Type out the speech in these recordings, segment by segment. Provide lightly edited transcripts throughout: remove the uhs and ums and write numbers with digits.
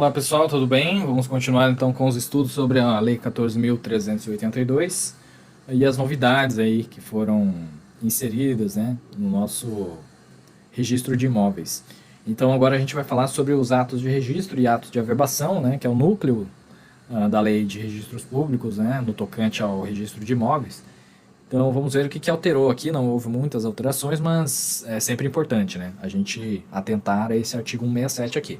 Olá pessoal, tudo bem? Vamos continuar então com os estudos sobre a Lei 14.382 e as novidades aí que foram inseridas, né, no nosso registro de imóveis. Então agora a gente vai falar sobre os atos de registro e atos de averbação, né, que é o núcleo da Lei de Registros Públicos, né, no tocante ao registro de imóveis. Então vamos ver o que alterou aqui. Não houve muitas alterações, mas é sempre importante, né, a gente atentar a esse artigo 167 aqui.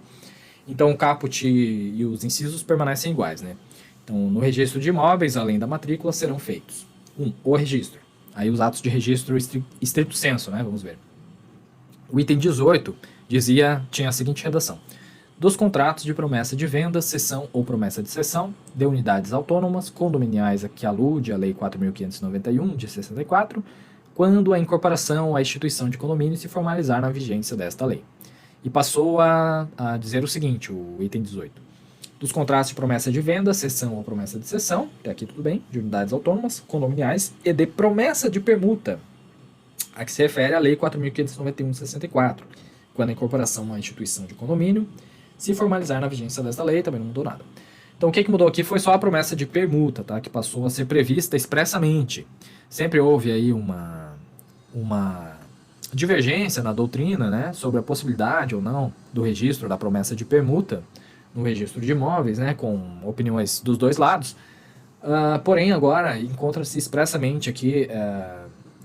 Então o caput e os incisos permanecem iguais, né? Então no registro de imóveis, além da matrícula, serão feitos o registro. Aí os atos de registro estrito sensu, né? Vamos ver. O item 18 tinha a seguinte redação: dos contratos de promessa de venda, cessão ou promessa de cessão de unidades autônomas condominiais a que alude a Lei 4.591 de 64, quando a incorporação à instituição de condomínio se formalizar na vigência desta lei. E passou a dizer o seguinte, o item 18. Dos contratos de promessa de venda, cessão ou promessa de cessão, até aqui tudo bem, de unidades autônomas, condominiais, e de promessa de permuta, a que se refere à Lei 4.591 de 64, quando a incorporação à instituição de condomínio se formalizar na vigência desta lei, também não mudou nada. Então o que mudou aqui foi só a promessa de permuta, tá? Que passou a ser prevista expressamente. Sempre houve aí uma divergência na doutrina, né, sobre a possibilidade ou não do registro da promessa de permuta no registro de imóveis, né, com opiniões dos dois lados. Porém, agora encontra-se expressamente aqui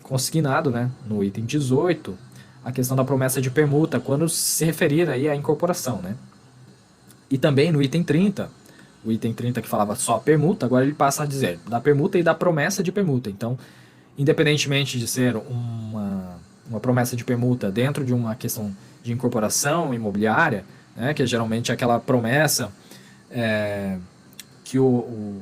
consignado, né, no item 18, a questão da promessa de permuta, quando se referir aí à incorporação, né. E também no item 30, o item 30 que falava só permuta, agora ele passa a dizer da permuta e da promessa de permuta. Então, independentemente de ser uma promessa de permuta dentro de uma questão de incorporação imobiliária, né, que é geralmente aquela promessa que o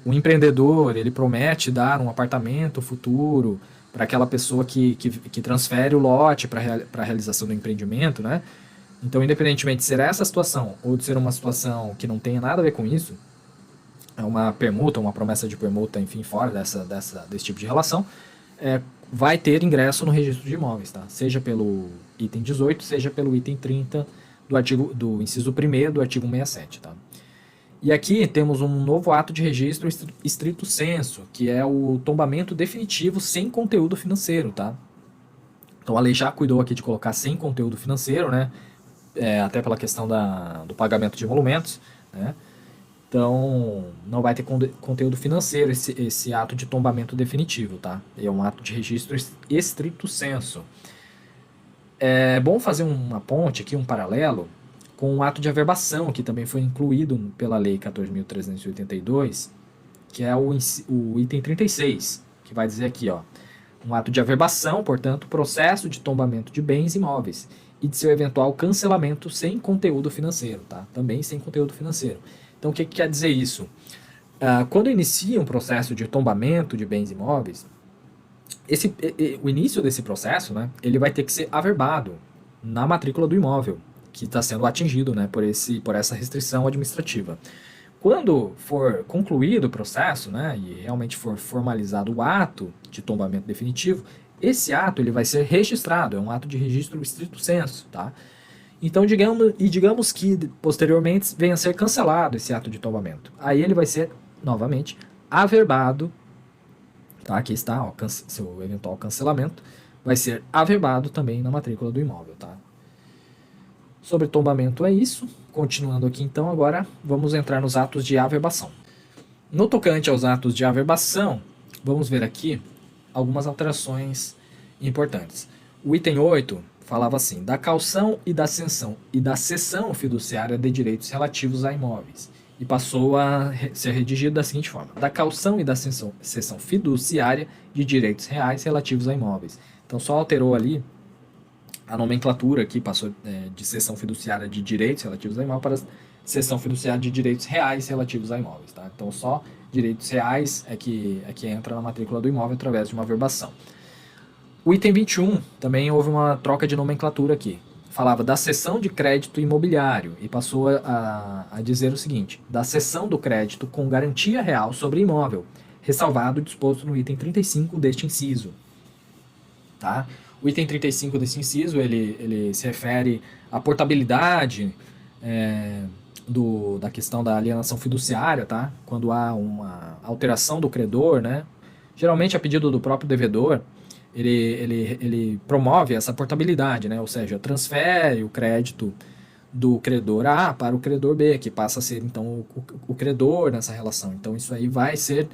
empreendedor ele promete dar um apartamento futuro para aquela pessoa que transfere o lote para a realização do empreendimento, né? Então, independentemente de ser essa situação ou de ser uma situação que não tenha nada a ver com isso, é uma permuta, uma promessa de permuta, enfim, fora desse tipo de relação, vai ter ingresso no registro de imóveis, tá? Seja pelo item 18, seja pelo item 30 do inciso 1º do artigo 67, tá? E aqui temos um novo ato de registro estrito sensu, que é o tombamento definitivo sem conteúdo financeiro, tá? Então a lei já cuidou aqui de colocar sem conteúdo financeiro, né? Até pela questão do pagamento de emolumentos, né? Então, não vai ter conteúdo financeiro esse ato de tombamento definitivo, tá? É um ato de registro estrito sensu. É bom fazer uma ponte aqui, um paralelo, com o ato de averbação, que também foi incluído pela Lei 14.382, que é o item 36, que vai dizer aqui, ó, um ato de averbação, portanto, processo de tombamento de bens imóveis e de seu eventual cancelamento sem conteúdo financeiro, tá? Também sem conteúdo financeiro. Então, o que quer dizer isso? Quando inicia um processo de tombamento de bens imóveis, o início desse processo, né, ele vai ter que ser averbado na matrícula do imóvel, que está sendo atingido, né, por essa restrição administrativa. Quando for concluído o processo, né, e realmente for formalizado o ato de tombamento definitivo, esse ato ele vai ser registrado, é um ato de registro estrito sensu, tá? Então, digamos que posteriormente venha a ser cancelado esse ato de tombamento. Aí ele vai ser, novamente, averbado, tá? Aqui está, ó, seu eventual cancelamento, vai ser averbado também na matrícula do imóvel, tá? Sobre tombamento é isso. Continuando aqui, então, agora vamos entrar nos atos de averbação. No tocante aos atos de averbação, vamos ver aqui algumas alterações importantes. O item 8 falava assim, da caução e da cessão fiduciária de direitos relativos a imóveis. E passou a ser redigido da seguinte forma, da caução e da cessão fiduciária de direitos reais relativos a imóveis. Então só alterou ali a nomenclatura aqui, passou de cessão fiduciária de direitos relativos a imóveis para cessão fiduciária de direitos reais relativos a imóveis. Tá? Então só direitos reais é que entra na matrícula do imóvel através de uma averbação. O item 21, também houve uma troca de nomenclatura aqui. Falava da cessão de crédito imobiliário e passou a dizer o seguinte, da cessão do crédito com garantia real sobre imóvel, ressalvado o disposto no item 35 deste inciso. Tá? O item 35 desse inciso, ele se refere à portabilidade da questão da alienação fiduciária, tá? Quando há uma alteração do credor, né? Geralmente a pedido do próprio devedor, ele promove essa portabilidade, né? Ou seja, transfere o crédito do credor A para o credor B, que passa a ser então o credor nessa relação. Então isso aí vai ser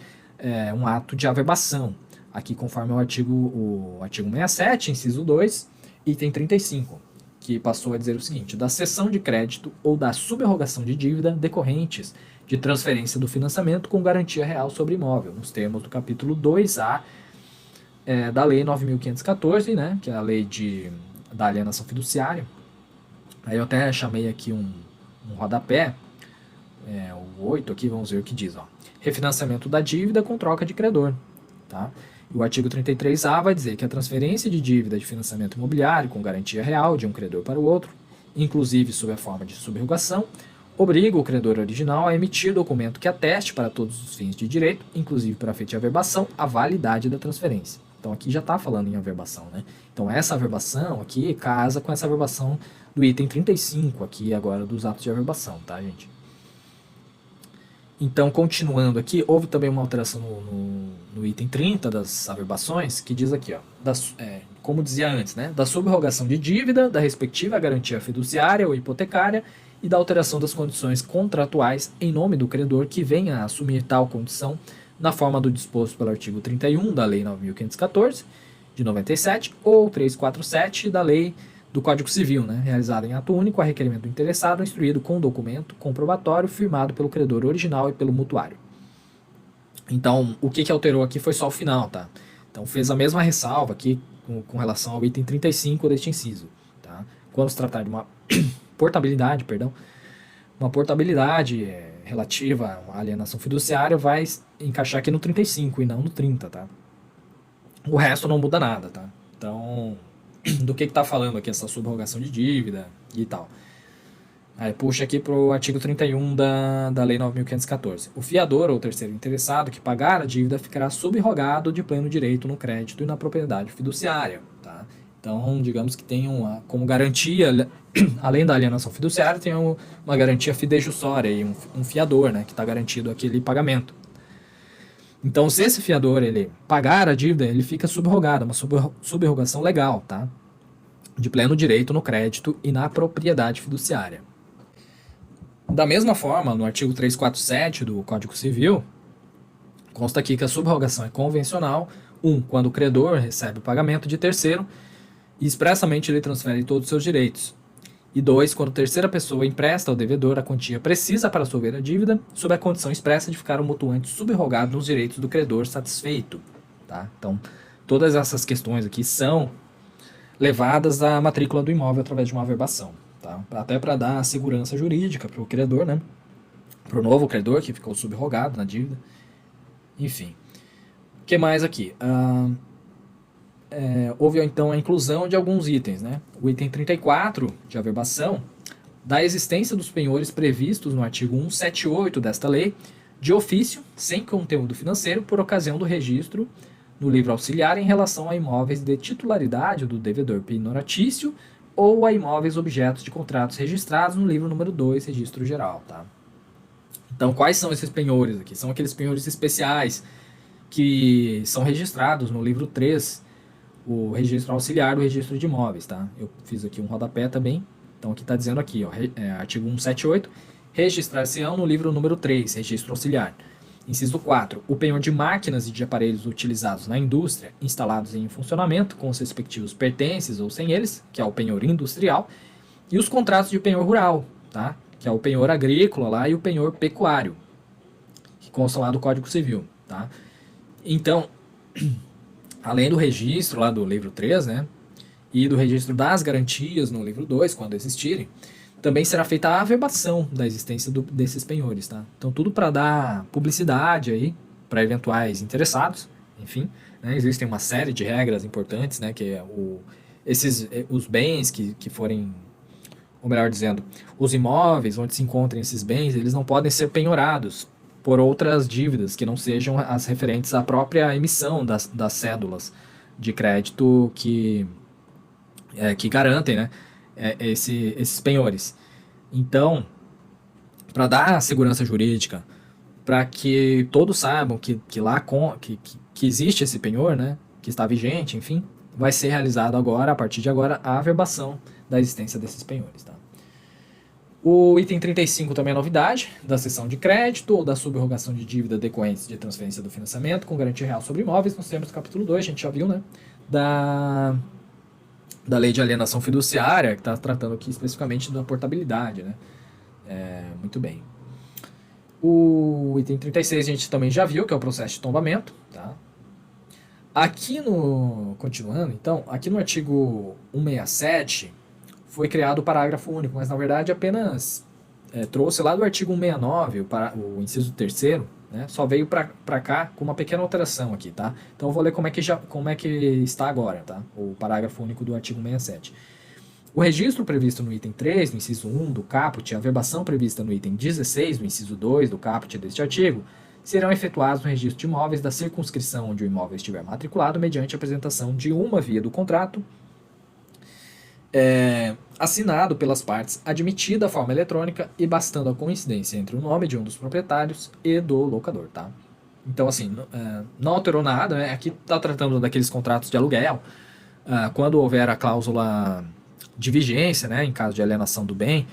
um ato de averbação. Aqui conforme o artigo 67, inciso 2, item 35, que passou a dizer o seguinte: da cessão de crédito ou da subrrogação de dívida decorrentes de transferência do financiamento com garantia real sobre imóvel, nos termos do capítulo 2A da Lei 9.514, né, que é a lei da alienação fiduciária. Aí eu até chamei aqui um rodapé, o 8 aqui, vamos ver o que diz. Ó. Refinanciamento da dívida com troca de credor. Tá? E o artigo 33A vai dizer que a transferência de dívida de financiamento imobiliário com garantia real de um credor para o outro, inclusive sob a forma de subrogação, obriga o credor original a emitir documento que ateste para todos os fins de direito, inclusive para efeito de averbação, a validade da transferência. Então aqui já está falando em averbação, né? Então essa averbação aqui casa com essa averbação do item 35 aqui agora dos atos de averbação, tá, gente? Então, continuando aqui, houve também uma alteração no item 30 das averbações, que diz aqui, ó, como dizia antes, né, da subrogação de dívida, da respectiva garantia fiduciária ou hipotecária e da alteração das condições contratuais em nome do credor que venha a assumir tal condição na forma do disposto pelo artigo 31 da Lei 9.514, de 97, ou 347 da Lei do Código Civil, né, realizado em ato único a requerimento do interessado, instruído com documento comprobatório firmado pelo credor original e pelo mutuário. Então, o que alterou aqui foi só o final, tá? Então, fez a mesma ressalva aqui com relação ao item 35 deste inciso, tá? Quando se tratar de uma portabilidade, uma portabilidade relativa à alienação fiduciária vai encaixar aqui no 35 e não no 30, tá? O resto não muda nada, tá? Então, do que está falando aqui essa subrogação de dívida e tal. Aí puxa aqui para o artigo 31 da Lei 9.514. O fiador ou terceiro interessado que pagar a dívida ficará subrogado de pleno direito no crédito e na propriedade fiduciária. Tá? Então, digamos que tem como garantia, além da alienação fiduciária, tem uma garantia fidejussória, e um fiador, né, que está garantido aquele pagamento. Então, se esse fiador ele pagar a dívida, ele fica subrogado, uma subrogação legal, tá? De pleno direito no crédito e na propriedade fiduciária. Da mesma forma, no artigo 347 do Código Civil, consta aqui que a subrogação é convencional, quando o credor recebe o pagamento de terceiro e expressamente ele transfere todos os seus direitos. E 2, quando terceira pessoa empresta ao devedor a quantia precisa para solver a dívida, sob a condição expressa de ficar o mutuante subrogado nos direitos do credor satisfeito. Tá? Então, todas essas questões aqui são levadas à matrícula do imóvel através de uma averbação. Tá? Até para dar segurança jurídica para o credor, né? Para o novo credor que ficou subrogado na dívida. Enfim. O que mais aqui? Houve então a inclusão de alguns itens, né? O item 34 de averbação da existência dos penhores previstos no artigo 178 desta lei, de ofício, sem conteúdo financeiro, por ocasião do registro no livro auxiliar em relação a imóveis de titularidade do devedor penoratício ou a imóveis objetos de contratos registrados no livro número 2, registro geral, tá? Então, quais são esses penhores aqui? São aqueles penhores especiais que são registrados no livro 3, o registro auxiliar do registro de imóveis, tá? Eu fiz aqui um rodapé também. Então aqui está dizendo aqui, ó, artigo 178, registrar-se-ão no livro número 3, registro auxiliar. Inciso 4, o penhor de máquinas e de aparelhos utilizados na indústria, instalados em funcionamento, com os respectivos pertences ou sem eles, que é o penhor industrial, e os contratos de penhor rural, tá? Que é o penhor agrícola lá e o penhor pecuário, que constam lá do Código Civil, tá? Então, além do registro lá do livro 3, né, e do registro das garantias no livro 2, quando existirem, também será feita a averbação da existência desses penhores, tá? Então, tudo para dar publicidade aí para eventuais interessados, enfim, né, existem uma série de regras importantes, né, que é os bens que forem, ou melhor dizendo, os imóveis onde se encontrem esses bens, eles não podem ser penhorados por outras dívidas que não sejam as referentes à própria emissão das cédulas de crédito que garantem, né, esses penhores. Então, para dar segurança jurídica, para que todos saibam que lá que existe esse penhor, né, que está vigente, enfim, vai ser realizado agora, a partir de agora, a averbação da existência desses penhores. Tá? O item 35 também é novidade, da cessão de crédito ou da subrogação de dívida decorrentes de transferência do financiamento com garantia real sobre imóveis, nos termos do capítulo 2, a gente já viu, né, da lei de alienação fiduciária, que está tratando aqui especificamente da portabilidade, né. Muito bem. O item 36 a gente também já viu, que é o processo de tombamento. Tá? Aqui continuando, então, aqui no artigo 167 foi criado o parágrafo único, mas na verdade apenas trouxe lá do artigo 169, o inciso 3º, né, só veio para cá com uma pequena alteração aqui, tá? Então eu vou ler como é que está agora, tá? O parágrafo único do artigo 167. O registro previsto no item 3, no inciso 1 do caput, e a averbação prevista no item 16, no inciso 2 do caput deste artigo, serão efetuados no registro de imóveis da circunscrição onde o imóvel estiver matriculado mediante a apresentação de uma via do contrato assinado pelas partes, admitida a forma eletrônica e bastando a coincidência entre o nome de um dos proprietários e do locador, tá? Então, assim, não alterou nada, né? Aqui está tratando daqueles contratos de aluguel, quando houver a cláusula de vigência, né, em caso de alienação do bem,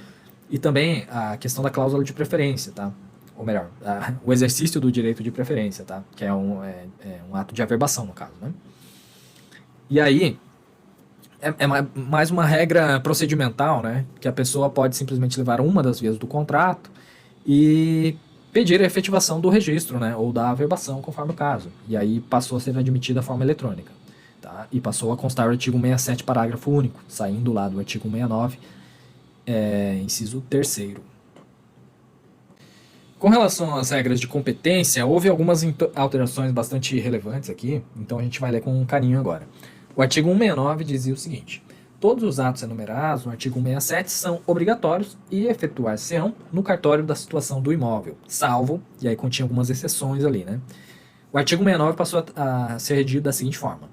e também a questão da cláusula de preferência, tá? Ou melhor, o exercício do direito de preferência, tá? Que é um ato de averbação, no caso, né? E aí, mais uma regra procedimental, né? Que a pessoa pode simplesmente levar uma das vias do contrato e pedir a efetivação do registro, né? Ou da averbação, conforme o caso. E aí passou a ser admitida a forma eletrônica. Tá? E passou a constar o artigo 67, parágrafo único, saindo lá do artigo 69, inciso 3º. Com relação às regras de competência, houve algumas alterações bastante relevantes aqui, então a gente vai ler com carinho agora. O artigo 169 dizia o seguinte: todos os atos enumerados no artigo 167 são obrigatórios e efetuar-se-ão no cartório da situação do imóvel, salvo, e aí continha algumas exceções ali, né? O artigo 169 passou a ser redigido da seguinte forma: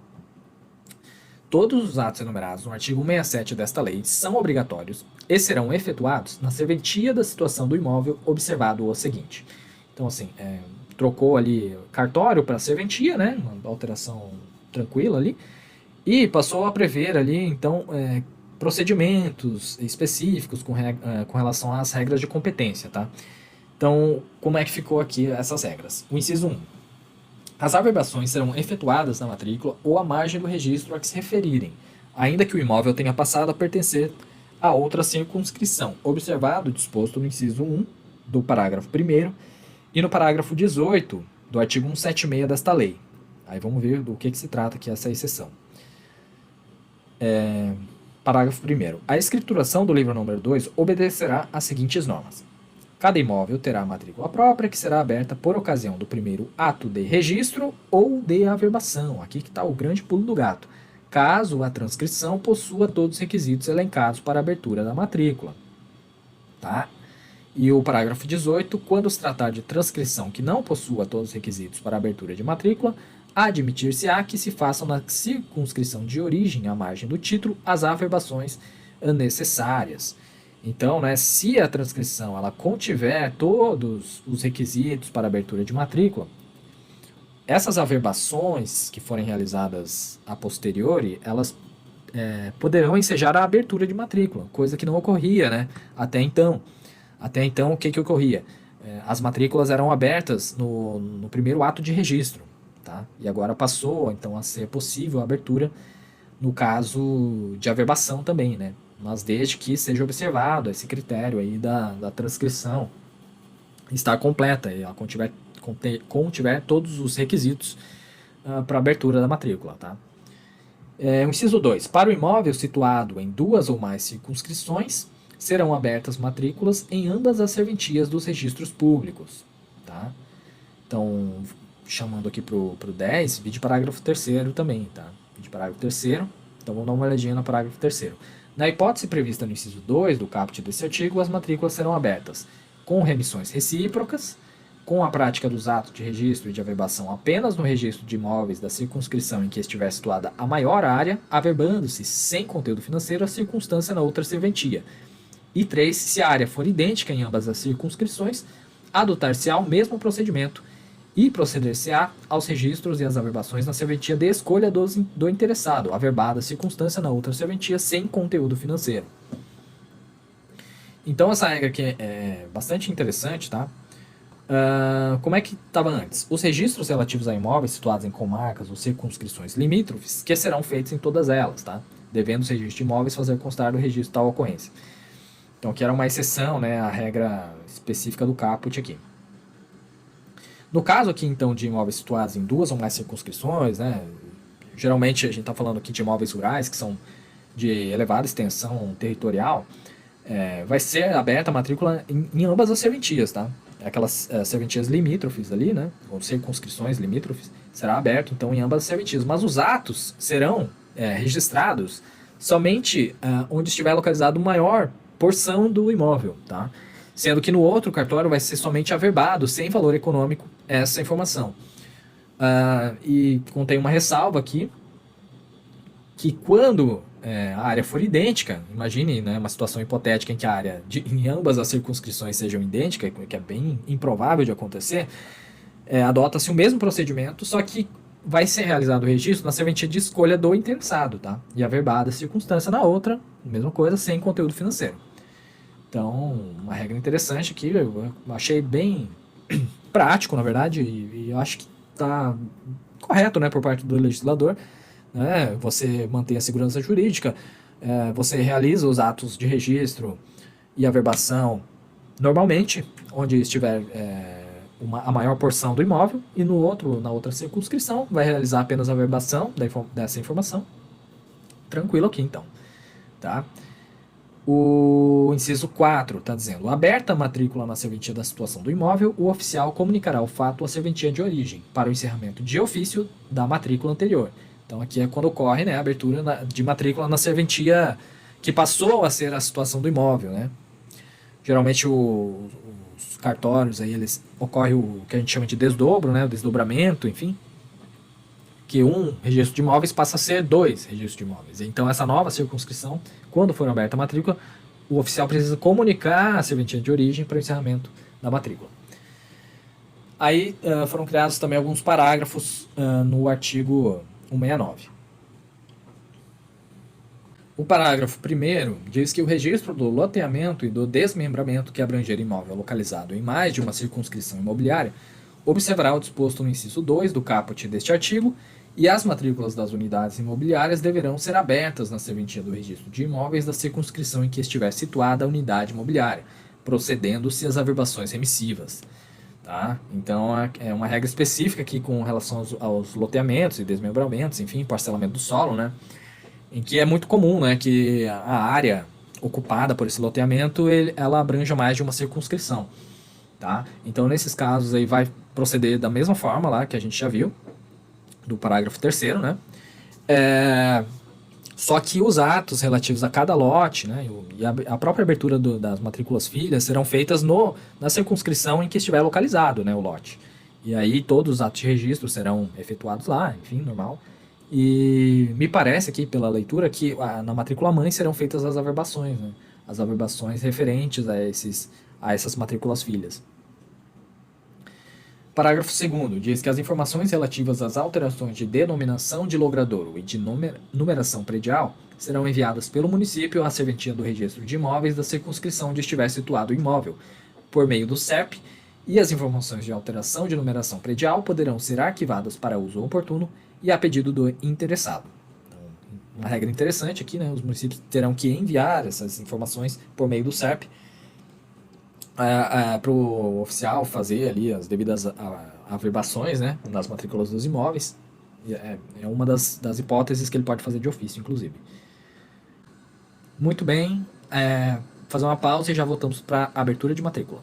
todos os atos enumerados no artigo 167 desta lei são obrigatórios e serão efetuados na serventia da situação do imóvel, observado o seguinte. Então, assim, trocou ali cartório para serventia, né? Uma alteração tranquila ali. E passou a prever ali, então, procedimentos específicos com relação às regras de competência, tá? Então, como é que ficou aqui essas regras? O inciso 1. As averbações serão efetuadas na matrícula ou à margem do registro a que se referirem, ainda que o imóvel tenha passado a pertencer a outra circunscrição, observado o disposto no inciso 1 do parágrafo 1º e no parágrafo 18 do artigo 176 desta lei. Aí vamos ver do que se trata aqui essa exceção. Parágrafo 1º. A escrituração do livro número 2 obedecerá às seguintes normas. Cada imóvel terá matrícula própria, que será aberta por ocasião do primeiro ato de registro ou de averbação. Aqui que está o grande pulo do gato. Caso a transcrição possua todos os requisitos elencados para a abertura da matrícula. Tá? E o parágrafo 18, quando se tratar de transcrição que não possua todos os requisitos para a abertura de matrícula, admitir-se-á que se façam na circunscrição de origem, à margem do título, as averbações necessárias. Então, né, se a transcrição ela contiver todos os requisitos para abertura de matrícula, essas averbações que forem realizadas a posteriori, elas poderão ensejar a abertura de matrícula, coisa que não ocorria, né, até então. Até então, o que ocorria? As matrículas eram abertas no primeiro ato de registro, tá? E agora passou, então, a ser possível a abertura no caso de averbação também, né? Mas desde que seja observado esse critério aí da transcrição estar completa e ela contiver todos os requisitos para abertura da matrícula, tá? O inciso 2. Para o imóvel situado em duas ou mais circunscrições, serão abertas matrículas em ambas as serventias dos registros públicos, tá? Então, chamando aqui para o 10, vide parágrafo 3º também, tá? Vide parágrafo 3º, então vamos dar uma olhadinha no parágrafo 3º. Na hipótese prevista no inciso 2 do caput desse artigo, as matrículas serão abertas com remissões recíprocas, com a prática dos atos de registro e de averbação apenas no registro de imóveis da circunscrição em que estiver situada a maior área, averbando-se sem conteúdo financeiro a circunstância na outra serventia. E 3, se a área for idêntica em ambas as circunscrições, adotar-se-á o mesmo procedimento e proceder-se-á aos registros e às averbações na serventia de escolha do interessado, averbada a circunstância na outra serventia sem conteúdo financeiro. Então essa regra aqui é bastante interessante, tá? Como é que estava antes? Os registros relativos a imóveis situados em comarcas ou circunscrições limítrofes, que serão feitos em todas elas, tá? Devendo os registros de imóveis fazer constar do registro tal ocorrência. Então aqui era uma exceção, né, à regra específica do caput aqui. No caso aqui, então, de imóveis situados em 2 ou mais circunscrições, né, geralmente a gente está falando aqui de imóveis rurais, que são de elevada extensão territorial, vai ser aberta a matrícula em ambas as serventias, tá? Aquelas serventias limítrofes ali, né, ou circunscrições limítrofes, será aberto, então, em ambas as serventias. Mas os atos serão registrados somente onde estiver localizado maior porção do imóvel, tá? Sendo que no outro cartório vai ser somente averbado, sem valor econômico, essa informação. E contém uma ressalva aqui, que quando a área for idêntica, imagine, né, uma situação hipotética em que a área em ambas as circunscrições sejam idênticas, que é bem improvável de acontecer, adota-se o mesmo procedimento, só que vai ser realizado o registro na serventia de escolha do interessado, tá? E averbada a circunstância na outra, mesma coisa, sem conteúdo financeiro. Então, uma regra interessante aqui, eu achei bem prático, na verdade, e eu acho que está correto, né, por parte do legislador, né? Você mantém a segurança jurídica, você realiza os atos de registro e averbação normalmente, onde estiver a maior porção do imóvel, e na outra circunscrição, vai realizar apenas a averbação dessa informação. Tranquilo aqui, então. Tá? O inciso 4 está dizendo: aberta a matrícula na serventia da situação do imóvel, o oficial comunicará o fato à serventia de origem, para o encerramento de ofício da matrícula anterior. Então aqui é quando ocorre, né, a abertura de matrícula na serventia que passou a ser a situação do imóvel, né? Geralmente os cartórios aí, eles ocorre o que a gente chama de desdobro, né, o desdobramento, enfim, que um registro de imóveis passa a ser 2 registros de imóveis. Então essa nova circunscrição, quando for aberta a matrícula, o oficial precisa comunicar a serventia de origem para o encerramento da matrícula. Aí foram criados também alguns parágrafos no artigo 169. O parágrafo 1º diz que o registro do loteamento e do desmembramento que abranger imóvel localizado em mais de uma circunscrição imobiliária observará o disposto no inciso 2 do caput deste artigo, e as matrículas das unidades imobiliárias deverão ser abertas na serventia do registro de imóveis da circunscrição em que estiver situada a unidade imobiliária, procedendo-se às averbações remissivas. Tá? Então é uma regra específica aqui com relação aos loteamentos e desmembramentos, enfim, parcelamento do solo, né? Em que é muito comum, né, que a área ocupada por esse loteamento ela abranja mais de uma circunscrição. Tá? Então nesses casos aí vai proceder da mesma forma lá que a gente já viu, do parágrafo 3º, né? Só que os atos relativos a cada lote, né, e a própria abertura das matrículas filhas serão feitas na circunscrição em que estiver localizado, né, o lote. E aí todos os atos de registro serão efetuados lá, enfim, normal. E me parece aqui, pela leitura, que na matrícula mãe serão feitas as averbações, né? As averbações referentes a essas matrículas filhas. Parágrafo 2º diz que as informações relativas às alterações de denominação de logradouro e de numeração predial serão enviadas pelo município à serventia do registro de imóveis da circunscrição onde estiver situado o imóvel, por meio do CERP, e as informações de alteração de numeração predial poderão ser arquivadas para uso oportuno e a pedido do interessado. Então, uma regra interessante aqui, né? Os municípios terão que enviar essas informações por meio do CERP para o oficial fazer ali as devidas averbações, né, nas matrículas dos imóveis. É uma das hipóteses que ele pode fazer de ofício, inclusive. Muito bem, fazer uma pausa e já voltamos para a abertura de matrícula.